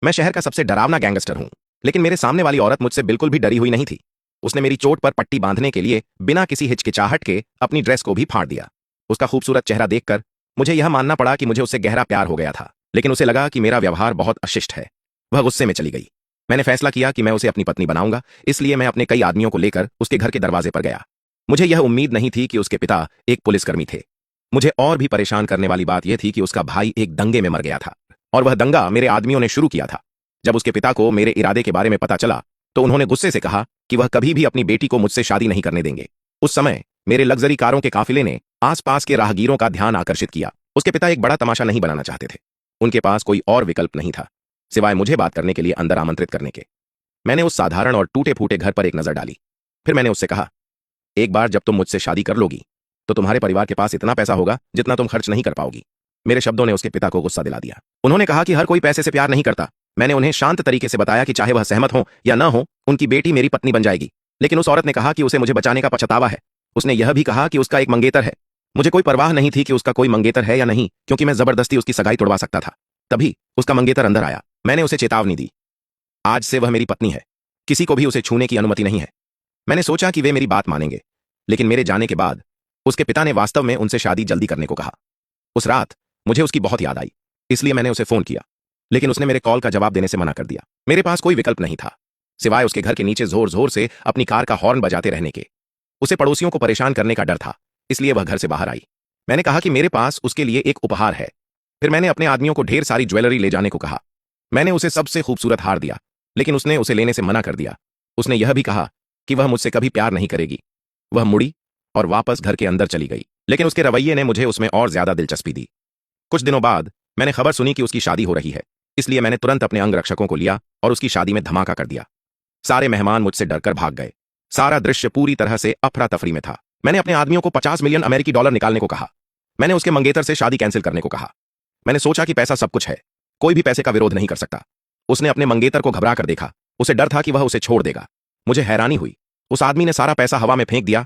मैं शहर का सबसे डरावना गैंगस्टर हूं, लेकिन मेरे सामने वाली औरत मुझसे बिल्कुल भी डरी हुई नहीं थी। उसने मेरी चोट पर पट्टी बांधने के लिए बिना किसी हिचकिचाहट के अपनी ड्रेस को भी फाड़ दिया। उसका खूबसूरत चेहरा देखकर मुझे यह मानना पड़ा कि मुझे उससे गहरा प्यार हो गया था, लेकिन उसे लगा कि मेरा व्यवहार बहुत अशिष्ट है। वह गुस्से में चली गई। मैंने फैसला किया कि मैं उसे अपनी पत्नी बनाऊंगा, इसलिए मैं अपने कई आदमियों को लेकर उसके घर के दरवाजे पर गया। मुझे यह उम्मीद नहीं थी कि उसके पिता एक पुलिसकर्मी थे। मुझे और भी परेशान करने वाली बात यह थी कि उसका भाई एक दंगे में मर गया था, और वह दंगा मेरे आदमियों ने शुरू किया था। जब उसके पिता को मेरे इरादे के बारे में पता चला तो उन्होंने गुस्से से कहा कि वह कभी भी अपनी बेटी को मुझसे शादी नहीं करने देंगे। उस समय मेरे लग्जरी कारों के काफिले ने आसपास के राहगीरों का ध्यान आकर्षित किया। उसके पिता एक बड़ा तमाशा नहीं बनाना चाहते थे। उनके पास कोई और विकल्प नहीं था सिवाय मुझे बात करने के लिए अंदर आमंत्रित करने के। मैंने उस साधारण और टूटे फूटे घर पर एक नजर डाली। फिर मैंने उससे कहा, एक बार जब तुम मुझसे शादी कर लोगी तो तुम्हारे परिवार के पास इतना पैसा होगा जितना तुम खर्च नहीं कर पाओगी। मेरे शब्दों ने उसके पिता को गुस्सा दिला दिया। उन्होंने कहा कि हर कोई पैसे से प्यार नहीं करता। मैंने उन्हें शांत तरीके से बताया कि चाहे वह सहमत हो या न हो, उनकी बेटी मेरी पत्नी बन जाएगी। लेकिन उस औरत ने कहा कि उसे मुझे बचाने का पछतावा है। उसने यह भी कहा कि उसका एक मंगेतर है। मुझे कोई परवाह नहीं थी कि उसका कोई मंगेतर है या नहीं, क्योंकि मैं जबरदस्ती उसकी सगाई तोड़वा सकता था। तभी उसका मंगेतर अंदर आया। मैंने उसे चेतावनी दी, आज से वह मेरी पत्नी है, किसी को भी उसे छूने की अनुमति नहीं है। मैंने सोचा कि वे मेरी बात मानेंगे, लेकिन मेरे जाने के बाद उसके पिता ने वास्तव में उनसे शादी जल्दी करने को कहा। उस रात मुझे उसकी बहुत याद आई, इसलिए मैंने उसे फोन किया, लेकिन उसने मेरे कॉल का जवाब देने से मना कर दिया। मेरे पास कोई विकल्प नहीं था सिवाय उसके घर के नीचे जोर जोर से अपनी कार का हॉर्न बजाते रहने के। उसे पड़ोसियों को परेशान करने का डर था, इसलिए वह घर से बाहर आई। मैंने कहा कि मेरे पास उसके लिए एक उपहार है। फिर मैंने अपने आदमियों को ढेर सारी ज्वेलरी ले जाने को कहा। मैंने उसे सबसे खूबसूरत हार दिया, लेकिन उसने उसे लेने से मना कर दिया। उसने यह भी कहा कि वह मुझसे कभी प्यार नहीं करेगी। वह मुड़ी और वापस घर के अंदर चली गई, लेकिन उसके रवैये ने मुझे उसमें और ज्यादा दिलचस्पी दी। कुछ दिनों बाद मैंने खबर सुनी कि उसकी शादी हो रही है, इसलिए मैंने तुरंत अपने अंगरक्षकों को लिया और उसकी शादी में धमाका कर दिया। सारे मेहमान मुझसे डरकर भाग गए। सारा दृश्य पूरी तरह से अफरा तफरी में था। मैंने अपने आदमियों को 50 मिलियन अमेरिकी डॉलर निकालने को कहा। मैंने उसके मंगेतर से शादी कैंसिल करने को कहा। मैंने सोचा कि पैसा सब कुछ है, कोई भी पैसे का विरोध नहीं कर सकता। उसने अपने मंगेतर को घबरा कर देखा। उसे डर था कि वह उसे छोड़ देगा। मुझे हैरानी हुई। उस आदमी ने सारा पैसा हवा में फेंक दिया